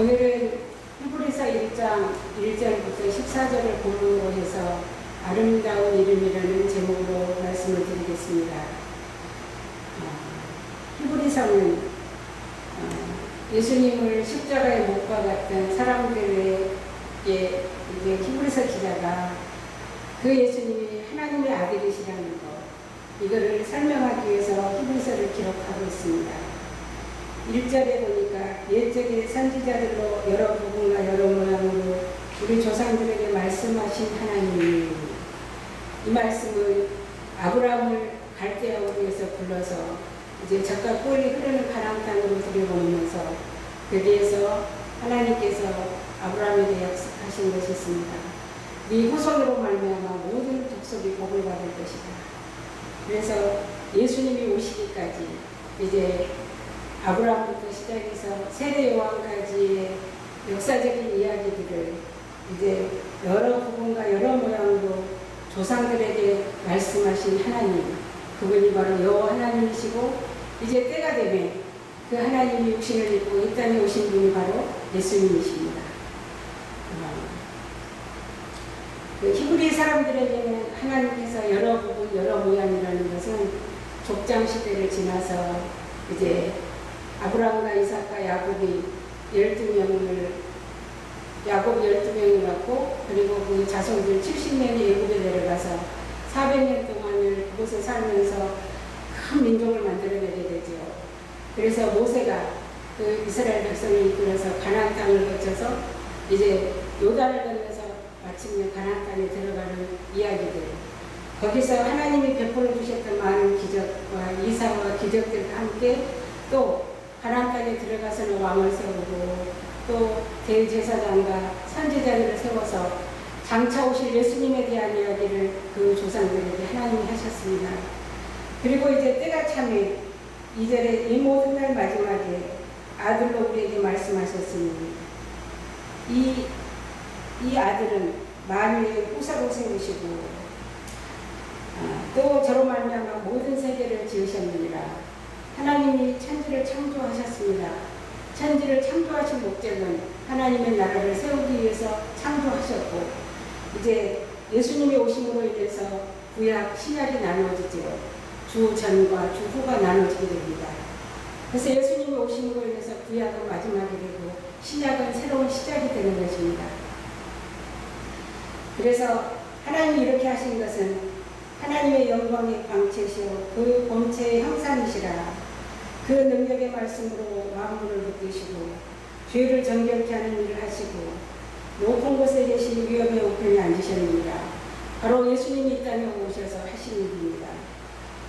오늘은 히브리서 1장 1절부터 14절을 본문으로 해서 아름다운 이름이라는 제목으로 말씀을 드리겠습니다. 히브리서는 예수님을 십자가에 못 박았던 사람들에게 이제 히브리서 기자가 그 예수님이 하나님의 아들이시라는 것, 이거를 설명하기 위해서 히브리서를 기록하고 있습니다. 1절에 보니까 옛적의 선지자들로 여러 부분과 여러 모양으로 우리 조상들에게 말씀하신 하나님이, 이 말씀은 아브라함을 갈대아우르에서 위해서 불러서 이제 젖과 꿀이 흐르는 가나안 땅으로 들여보내면서 거기에서 하나님께서 아브라함에 대해 약속하신 것이 있습니다. 네 후손으로 말미암아 모든 족속이 복을 받을 것이다. 그래서 예수님이 오시기까지 이제 아브라함부터 시작해서 세대 여왕까지의 역사적인 이야기들을 이제 여러 부분과 여러 모양으로 조상들에게 말씀하신 하나님, 그분이 바로 여호와 하나님이시고, 이제 때가 되면 그 하나님이 육신을 입고 이 땅에 오신 분이 바로 예수님이십니다. 그 히브리 사람들에게는 하나님께서 여러 부분 여러 모양이라는 것은 족장 시대를 지나서 이제 아브라함과 이삭과 야곱이 12명을 낳고, 그리고 그 자손들 70년이 애굽에 내려가서 400년 동안을 그곳에 살면서 큰 민족을 만들어내게 되죠. 그래서 모세가 그 이스라엘 백성을 이끌어서 가나안 땅을 거쳐서 이제 요단을 건너서 마침내 가나안 땅에 들어가는 이야기들, 거기서 하나님이 베풀어 주셨던 많은 기적과 이사와 기적들과 함께 또 가나안 땅에 들어가서는 왕을 세우고 또 대제사장과 선지자들을 세워서 장차 오실 예수님에 대한 이야기를 그 조상들에게 하나님이 하셨습니다. 그리고 이제 때가 차면 2절에 이 모든 날 마지막에 아들로 우리에게 말씀하셨으니, 이 아들은 만유의 후사로 세우시고 또 저로 말미암아 모든 세계를 지으셨느니라. 하나님이 천지를 창조하셨습니다. 천지를 창조하신 목적은 하나님의 나라를 세우기 위해서 창조하셨고, 이제 예수님이 오심으로 인해서 구약, 신약이 나누어지죠. 주 전과 주 후가 나누어지게 됩니다. 그래서 예수님이 오심으로 인해서 구약은 마지막이 되고 신약은 새로운 시작이 되는 것입니다. 그래서 하나님이 이렇게 하신 것은 하나님의 영광의 광채시오 그 본체의 형상이시라. 그 능력의 말씀으로 만물을 붙드시고 죄를 정결케 하는 일을 하시고 높은 곳에 계신 위엄의 우편에 앉으셨느니라. 바로 예수님이 이 땅에 오셔서 하신 일입니다.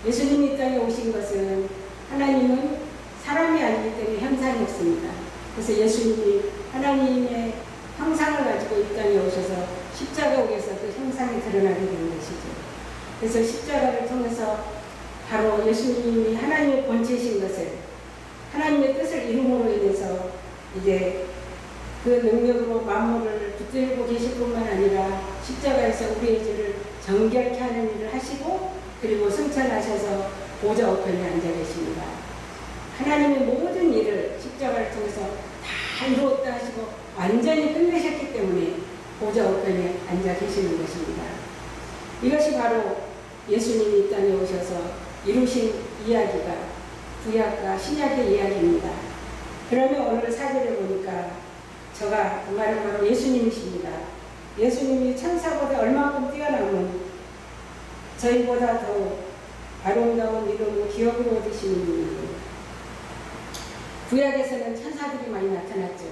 예수님이 이 땅에 오신 것은, 하나님은 사람이 아니기 때문에 형상이 없습니다. 그래서 예수님이 하나님의 형상을 가지고 이 땅에 오셔서 십자가에서 그 형상이 드러나게 된 것이죠. 그래서 십자가를 통해서 바로 예수님이 하나님의 본체이신 것을, 하나님의 뜻을 이룸으로 인해서 이제 그 능력으로 만물을 붙들고 계실 뿐만 아니라 십자가에서 우리의 죄를 정결케 하는 일을 하시고, 그리고 승천하셔서 보좌 우편에 앉아 계십니다. 하나님의 모든 일을 십자가를 통해서 다 이루었다 하시고 완전히 끝내셨기 때문에 보좌 우편에 앉아 계시는 것입니다. 이것이 바로 예수님이 이 땅에 오셔서 이루신 이야기가 구약과 신약의 이야기입니다. 그러면 오늘 4절에 보니까 저가 그 말은 바로 예수님이십니다. 예수님이 천사보다 얼마큼 뛰어나면 저희보다 더 아름다운 이름으로 기업을 얻으시는 분이에요. 구약에서는 천사들이 많이 나타났죠.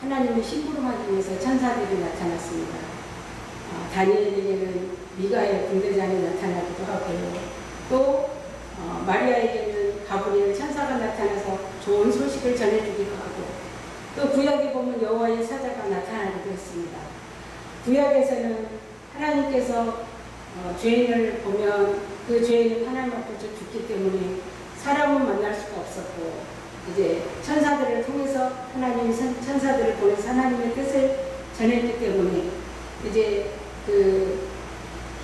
하나님의 심부름하기 위해서 천사들이 나타났습니다. 다니엘에게는 미가엘 군대장이 나타나기도 하고요. 또 마리아에게는 가브리엘 천사가 나타나서 좋은 소식을 전해주기도 하고, 또 구약에 보면 여호와의 사자가 나타나기도 했습니다. 구약에서는 하나님께서 죄인을 보면 그 죄인은 하나님 앞에서 죽기 때문에 사람은 만날 수가 없었고, 이제 천사들을 통해서 하나님이 천사들을 보내서 하나님의 뜻을 전했기 때문에 이제 그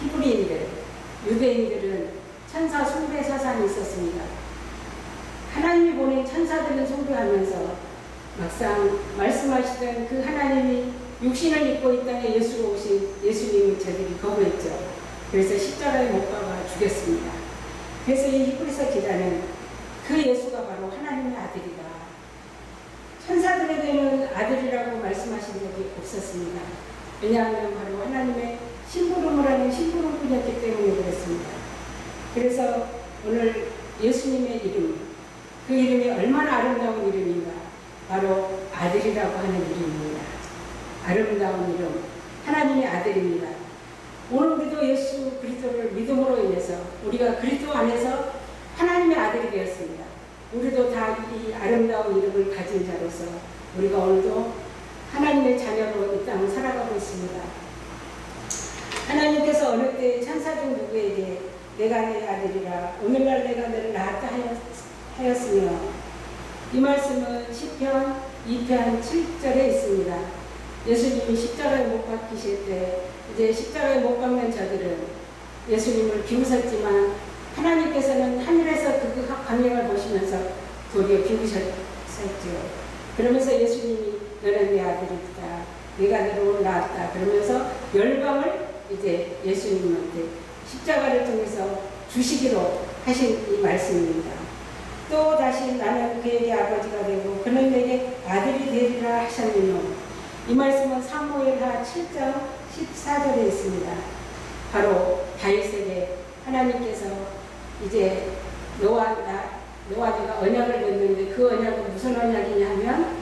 히브리인들, 유대인들은 천사 숭배 사상이 있었습니다. 하나님이 보낸 천사들은 숭배하면서 막상 말씀하시던 그 하나님이 육신을 입고 이 땅에 예수로 오신 예수님을 저들이 거부했죠. 그래서 십자가에 못 박아 죽였습니다. 그래서 이 히브리서 기자는 그 예수가 바로 하나님의 아들이다. 천사들에게는 아들이라고 말씀하신 적이 없었습니다. 왜냐하면 바로 하나님의 심부름을 하는 심부름꾼이었기 때문에 그랬습니다. 그래서 오늘 예수님의 이름, 그 이름이 얼마나 아름다운 이름인가. 바로 아들이라고 하는 이름입니다. 아름다운 이름, 하나님의 아들입니다. 오늘 우리도 예수 그리스도를 믿음으로 인해서 우리가 그리스도 안에서 하나님의 아들이 되었습니다. 우리도 다 이 아름다운 이름을 가진 자로서 우리가 오늘도 하나님의 자녀로 이 땅을 살아가고 있습니다. 하나님께서 어느 때 천사 중 누구에게 내가 내 아들이라 오늘날 내가 너를 낳았다 하였으며, 이 말씀은 시편 2편 7절에 있습니다. 예수님이 십자가에 못 박히실 때 이제 십자가에 못 박는 자들은 예수님을 비웃었지만 하나님께서는 하늘에서 그 광경을 보시면서 도리어 비웃으셨죠. 그러면서 예수님이 너는 내 아들이다. 내가 너를 낳았다. 그러면서 열방을 이제 예수님한테 십자가를 통해서 주시기로 하신 이 말씀입니다. 또 다시 나는 그에게 아버지가 되고 그는 내게 아들이 되리라 하셨느뇨. 이 말씀은 사무엘하 7장 14절에 있습니다. 바로 다윗에게 하나님께서 이제 너와 내가 언약을 맺는데 그 언약은 무슨 언약이냐 하면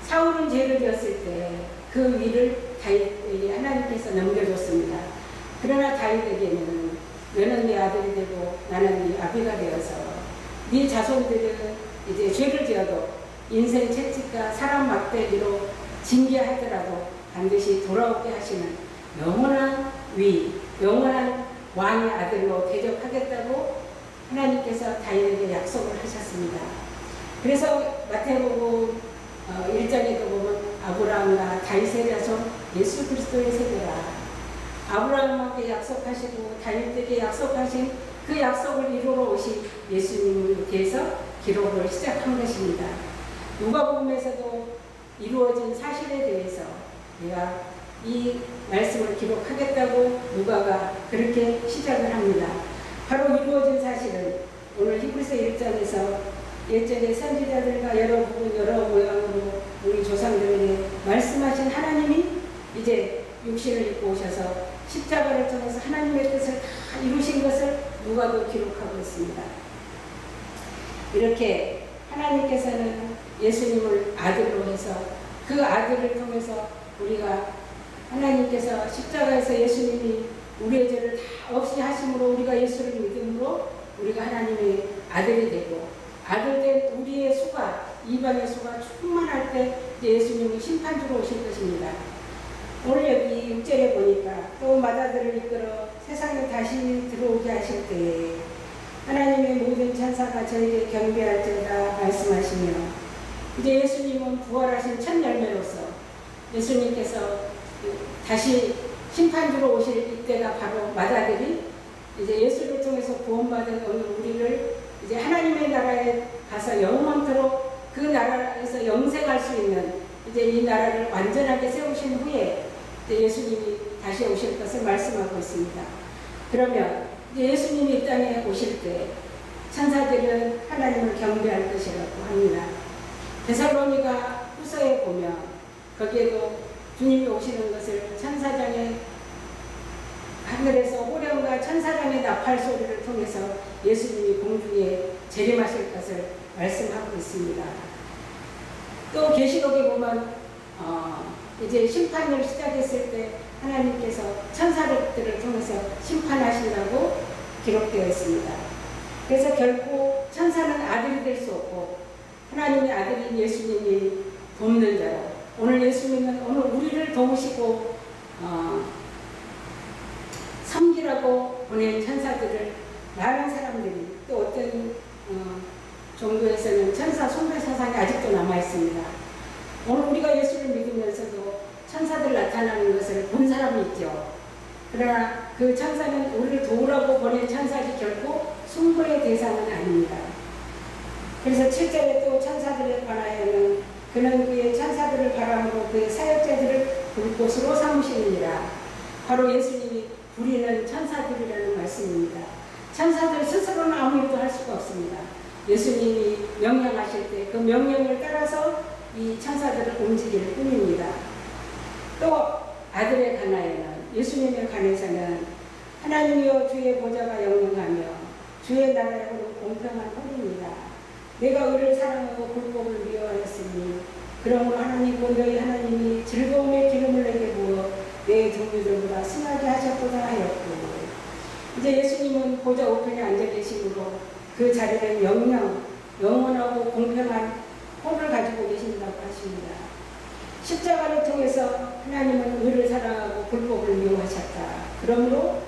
사울은 죄를 지었을 때 그 위를 다윗에게 하나님께서 넘겨줬습니다. 그러나 다윗에게는 너는 내 아들이 되고 나는 네 아비가 되어서 네 자손들은 이제 죄를 지어도 인생 채찍과 사람 막대기로 징계하더라도 반드시 돌아오게 하시는 영원한 영원한 왕의 아들로 대접하겠다고 하나님께서 다윗에게 약속을 하셨습니다. 그래서 마태복음 1장에도 보면 아브라함과 다윗의 자손 예수 그리스도의 세대라. 아브라함에게 약속하시고 다윗에게 약속하신 그 약속을 이루러 오신 예수님에 대해서 기록을 시작한 것입니다. 누가복음에서도 이루어진 사실에 대해서 내가 이 말씀을 기록하겠다고 누가가 그렇게 시작을 합니다. 바로 이루어진 사실은 오늘 히브리서 1장에서 예전에 선지자들과 여러 부분 여러 모양으로 우리 조상들에게 말씀하신 하나님이 이제 육신을 입고 오셔서 십자가를 통해서 하나님의 뜻을 다 이루신 것을 누가도 기록하고 있습니다. 이렇게 하나님께서는 예수님을 아들로 해서 그 아들을 통해서 우리가 하나님께서 십자가에서 예수님이 우리의 죄를 다 없이 하심으로 우리가 예수를 믿음으로 우리가 하나님의 아들이 되고 아들된 우리의 수가 이방의 수가 충만할 때 예수님이 심판주로 오실 것입니다. 오늘 여기 6절에 보니까 또 마다들을 이끌어 세상에 다시 들어오게 하실 때에 하나님의 모든 천사가 저에게 경배할지어다 말씀하시며, 이제 예수님은 부활하신 첫 열매로서 예수님께서 다시 심판주로 오실 이때가 바로 마다들이 이제 예수를 통해서 구원받은 오늘 우리를 이제 하나님의 나라에 가서 영원토록 그 나라에서 영생할 수 있는 이제 이 나라를 완전하게 세우신 후에 이제 예수님이 다시 오실 것을 말씀하고 있습니다. 그러면 이제 예수님이 이 땅에 오실 때 천사들은 하나님을 경배할 것이라고 합니다. 데살로니가 후서에 보면 거기에도 주님이 오시는 것을 천사장의 하늘에서 호령과 천사장의 나팔 소리를 통해서 예수님이 공중에 재림하실 것을 말씀하고 있습니다. 또 계시록에 보면 이제 심판을 시작했을 때 하나님께서 천사들을 통해서 심판하신다고 기록되어 있습니다. 그래서 결코 천사는 아들이 될 수 없고 하나님의 아들인 예수님이 돕는 자로, 오늘 예수님은 오늘 우리를 도우시고 섬기라고 보낸 천사들을 많은 사람들이, 또 어떤 종교에서는 천사 숭배 사상이 아직도 남아있습니다. 오늘 우리가 예수를 믿으면서도 천사들 나타나는 것을 본 사람이 있죠. 그러나 그 천사는 우리를 도우라고 보낸 천사지 결코 숭배의 대상은 아닙니다. 그래서 7절에 또 천사들에 관하여는 그는 그의 천사들을 바람으로 그의 사역자들을 불꽃으로 삼으시느니라. 바로 예수님이 부리는 천사들이라는 말씀입니다. 천사들 스스로는 아무 일도 할 수가 없습니다. 예수님이 명령하실 때 그 명령을 따라서 이 천사들을 움직일 뿐입니다. 또 아들의 가나에는, 예수님의 간에서는 하나님이여 주의 보좌가 영영하며 주의 나라의 홀은 공평한 홀입니다. 내가 의를 사랑하고 불법을 미워하였으니 그러므로 하나님과 너희 하나님이 즐거움의 기름을 내게 부어 내 종류들보다 승하게 하셨도다 하였고, 이제 예수님은 보좌 우편에 앉아 계심으로 그 자리는 영원하고 공평한 홀을 가지고 계신다고 하십니다. 십자가를 통해서 하나님은 의를 사랑하고 불법을 미워하셨다. 그러므로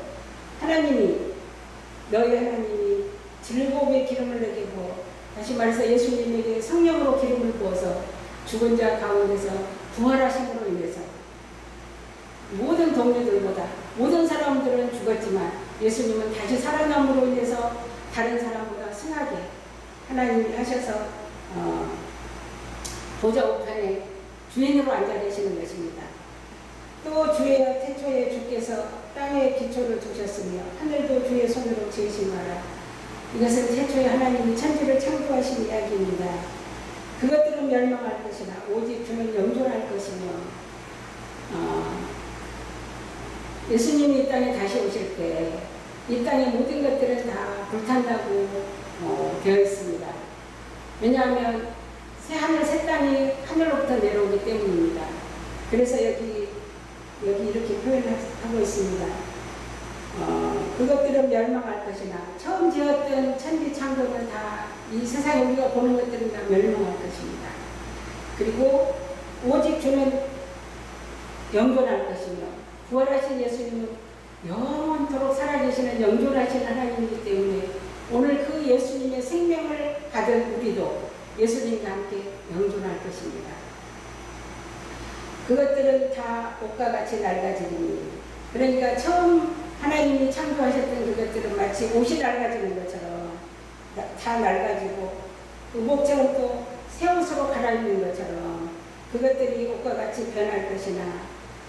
너희 하나님이 즐거움의 기름을 내게 부어, 다시 말해서 예수님에게 성령으로 기름을 부어서 죽은 자 가운데서 부활하심으로 인해서 모든 동료들보다, 모든 사람들은 죽었지만 예수님은 다시 살아남으로 인해서 다른 사람보다 승하게 하나님이 하셔서 보좌 우편에 주인으로 앉아 계시는 것입니다. 또 태초에 주께서 땅에 기초를 두셨으며 하늘도 주의 손으로 지으심하라. 이것은 태초에 하나님이 천지를 창조하신 이야기입니다. 그것들은 멸망할 것이나 오직 주는 영존할 것이며, 예수님이 이 땅에 다시 오실 때 이 땅의 모든 것들은 다 불탄다고 되어 있습니다. 왜냐하면 새 하늘 새 땅이 하늘로부터 내려오기 때문입니다. 그래서 여기 이렇게 표현하고 있습니다. 그것들은 멸망할 것이나, 처음 지었던 천지 창조는 다, 이 세상에 우리가 보는 것들은 다 멸망할 것입니다. 그리고 오직 주는 영존할 것이며, 부활하신 예수님은 영원토록 살아계시는 영존하신 하나님이기 때문에 오늘 그 예수님의 생명을 받은 우리도 예수님과 함께 영존할 것입니다. 그것들은 다 옷과 같이 낡아지니, 그러니까 처음 하나님이 창조하셨던 그것들은 마치 옷이 낡아지는 것처럼 다 낡아지고, 의복처럼 또 새 옷으로 갈아입는 것처럼 그것들이 옷과 같이 변할 것이나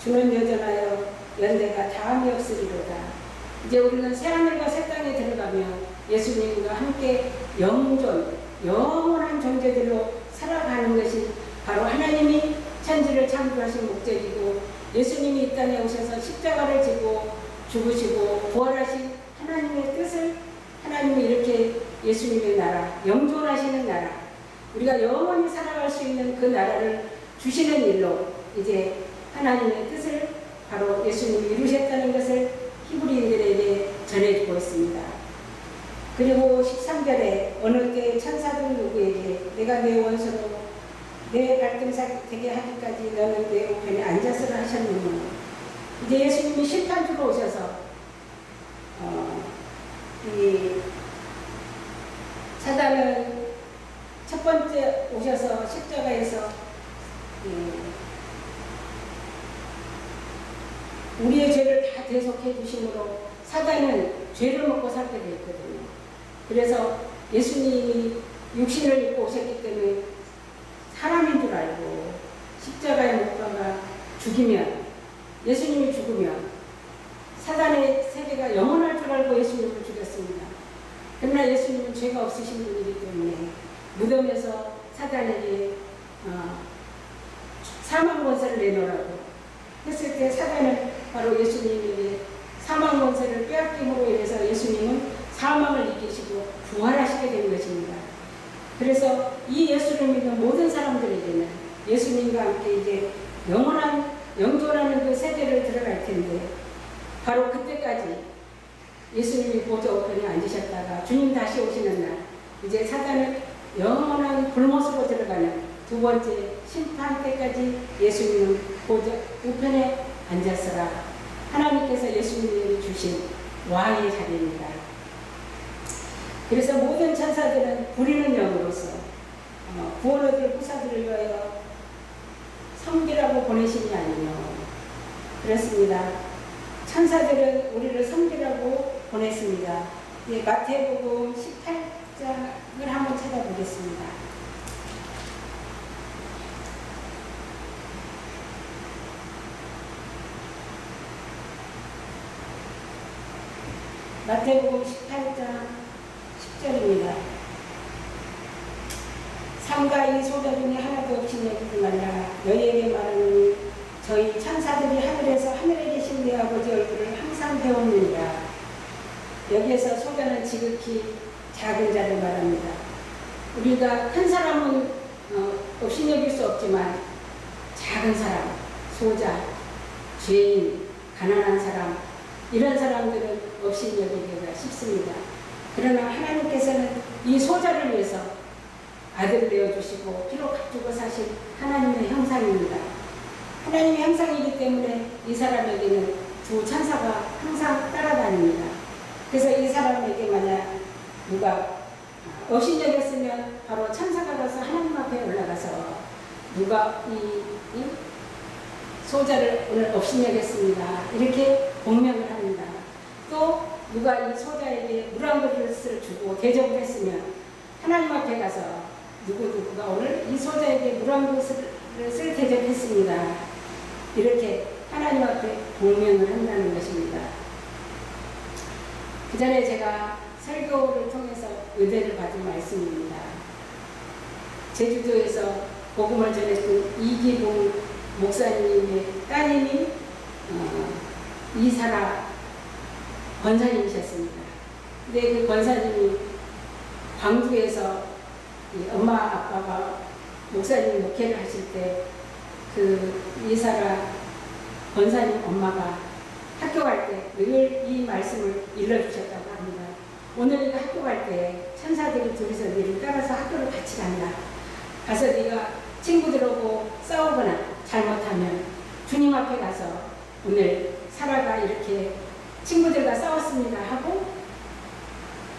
주는 여전하여 연대가 다함이 없으리로다. 이제 우리는 새하늘과 새 땅에 들어가면 예수님과 함께 영원한 존재들로 살아가는 것이 바로 하나님이 천지를 창조하신 목적이고, 예수님이 이 땅에 오셔서 십자가를 지고 죽으시고 부활하신 하나님의 뜻을, 하나님이 이렇게 예수님의 나라, 영존하시는 나라, 우리가 영원히 살아갈 수 있는 그 나라를 주시는 일로 이제 하나님의 뜻을 바로 예수님이 이루셨다는 것을 히브리인들에게 전해주고 있습니다. 그리고 13절에 어느 때 천사들 누구에게 내가 내 원수로 내 발등상 되게 하기까지 너는 내 우편에 앉아서라 하셨느냐. 이제 예수님이 심판주로 오셔서 이 사단은 첫 번째 오셔서 십자가에서 우리의 죄를 다 대속해 주심으로 사단은 죄를 먹고 살게 되었거든요. 그래서 예수님이 육신을 입고 오셨기 때문에 사람인 줄 알고 십자가에 못 박아 죽이면, 예수님이 죽으면 사단의 세계가 영원할 줄 알고 예수님을 죽였습니다. 그러나 예수님은 죄가 없으신 분이기 때문에 무덤에서 사단에게 사망 권세를 내놓으라고 했을 때 사단은 바로 예수님에게 사망 권세를 빼앗김으로 인해서 예수님은 사망을 이기시고 부활하시게 된 것입니다. 그래서 이 예수를 믿는 모든 사람들에게는 예수님과 함께 이제 영존하는 그 세계를 들어갈 텐데, 바로 그때까지 예수님이 보좌 우편에 앉으셨다가 주님 다시 오시는 날, 이제 사단은 영원한 불못으로 들어가는 두 번째 심판 때까지 예수님은 보좌 우편에 앉았으라. 하나님께서 예수님에게 주신 왕의 자리입니다. 그래서 모든 천사들은 부리는 영으로서 구원 얻을 후사들을 위하여 섬기라고 보내심이 아니며, 그렇습니다. 천사들은 우리를 섬기라고 보냈습니다. 예, 마태복음 18장을 한번 찾아보겠습니다. 마태복음 18장 10절입니다. 삼가 이 소자 중에 하나도 없이 여기지 말라. 너희에게 말하노니 저희 천사들이 하늘에서 하늘에 계신 내 아버지 얼굴을 항상 배우느니라. 여기에서 소자는 지극히 작은 자를 말합니다. 우리가 큰 사람은 없이 여길 수 없지만 작은 사람, 소자, 죄인, 가난한 사람, 이런 사람들은 없이 여기기가 쉽습니다. 그러나 하나님께서는 이 소자를 위해서 아들을 내어주시고 피로 가지고 사실 하나님의 형상입니다. 하나님의 형상이기 때문에 이 사람에게는 두 천사가 항상 따라다닙니다. 그래서 이 사람에게 만약 누가 업신여겼으면 바로 천사가 가서 하나님 앞에 올라가서 누가 이 소자를 오늘 업신여겼습니다. 이렇게 복명을 합니다. 또 누가 이 소자에게 물 한 그릇을 주고 대접을 했으면 하나님 앞에 가서 누구가 오늘 이 소자에게 물 한 그릇을 대접했습니다. 이렇게 하나님 앞에 복명을 한다는 것입니다. 그 전에 제가 설교를 통해서 은혜를 받은 말씀입니다. 제주도에서 복음을 전했던 이기봉 목사님의 따님이 이사라 권사님이셨습니다. 근데 그 권사님이 광주에서 엄마 아빠가 목사님 목회를 하실 때 그 이사라 권사님 엄마가 학교 갈 때 늘 이 말씀을 일러주셨다고 합니다. 오늘 네가 학교 갈 때 천사들이 둘이서 너를 따라서 학교를 같이 간다. 가서 네가 친구들하고 싸우거나 잘못하면 주님 앞에 가서 오늘 사라가 이렇게 친구들과 싸웠습니다 하고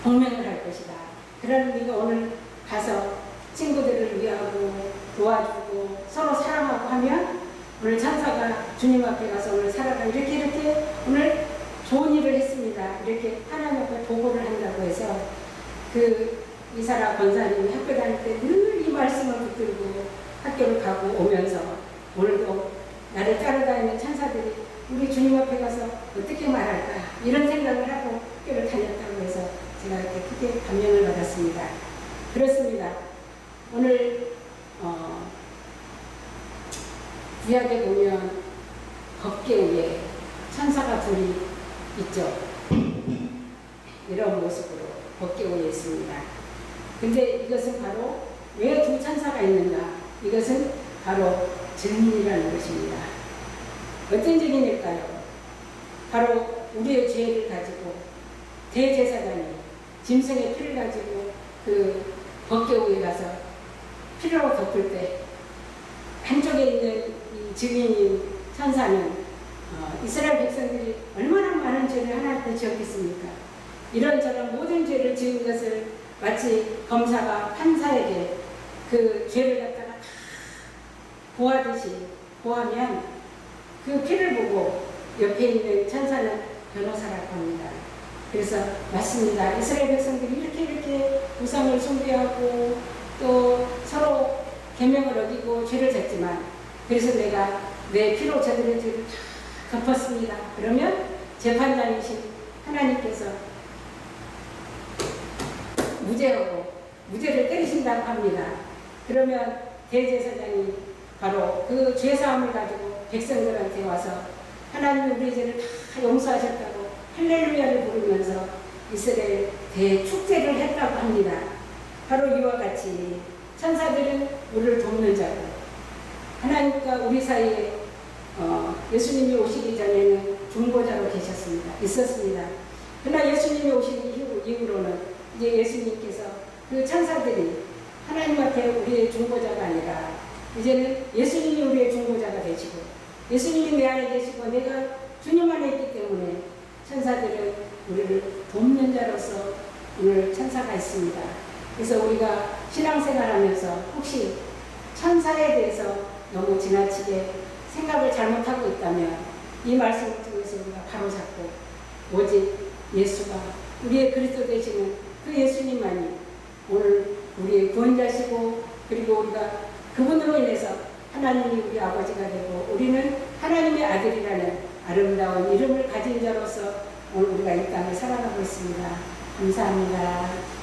복명을 할 것이다. 그러나 네가 오늘 가서 친구들을 위하고 도와주고 서로 사랑하고 하면 오늘 천사가 주님 앞에 가서 오늘 사라가 이렇게 오늘 좋은 일을 했습니다. 이렇게 하나님 앞에 보고를 한다고 해서 그 이사라 권사님이 학교 다닐 때 늘 이 말씀을 붙들고 학교를 가고 오면서 오늘도 나를 따라다니는 천사들이 우리 주님 앞에 가서 어떻게 말할까 이런 생각을 하고 학교를 다녔다고 해서 제가 이렇게 크게 감명을 받았습니다. 그렇습니다. 오늘 구약에 보면 법궤 위에 천사가 둘이 있죠. 이런 모습으로 법궤 위에 있습니다. 근데 이것은 바로 왜 두 천사가 있는가? 이것은 바로 증인이라는 것입니다. 어떤 증인일까요? 바로 우리의 죄를 가지고 대제사장이 짐승의 피를 가지고 그 법궤 위에 가서 피로 덮을 때 한쪽에 있는 이 증인인 천사는 이스라엘 백성들이 얼마나 많은 죄를 하나님께 지었겠습니까? 이런저런 모든 죄를 지은 것을 마치 검사가 판사에게 그 죄를 갖다가 다 보하듯이 보하면 그 피를 보고 옆에 있는 천사는 변호사라고 합니다. 그래서 맞습니다. 이스라엘 백성들이 이렇게 우상을 숭배하고 또 서로 계명을 어기고 죄를 졌지만 그래서 내가 내 피로 저들의 죄를 다 덮었습니다. 그러면 재판장이신 하나님께서 무죄를 때리신다고 합니다. 그러면 대제사장이 바로 그 죄사함을 가지고 백성들한테 와서 하나님이 우리의 죄를 다 용서하셨다고 할렐루야를 부르면서 이스라엘 대축제를 했다고 합니다. 바로 이와 같이 천사들은 우리를 돕는 자고 하나님과 우리 사이에 예수님이 오시기 전에는 중보자로 있었습니다. 그러나 예수님이 오신 이후로는 이제 예수님께서 그 천사들이 하나님 앞에 우리의 중보자가 아니라 이제는 예수님이 우리의 중보자가 되시고 예수님이 내 안에 계시고 내가 주님 안에 있기 때문에 천사들은 우리를 돕는 자로서 오늘 천사가 있습니다. 그래서 우리가 신앙생활하면서 혹시 천사에 대해서 너무 지나치게 생각을 잘못하고 있다면 이 말씀을 통해서 우리가 바로잡고 오직 예수가 우리의 그리스도 되시는 그 예수님만이 오늘 우리의 구원자시고 그리고 우리가 그분으로 인해서 하나님이 우리 아버지가 되고 우리는 하나님의 아들이라는 아름다운 이름을 가진 자로서 오늘 우리가 이 땅을 살아가고 있습니다. 감사합니다.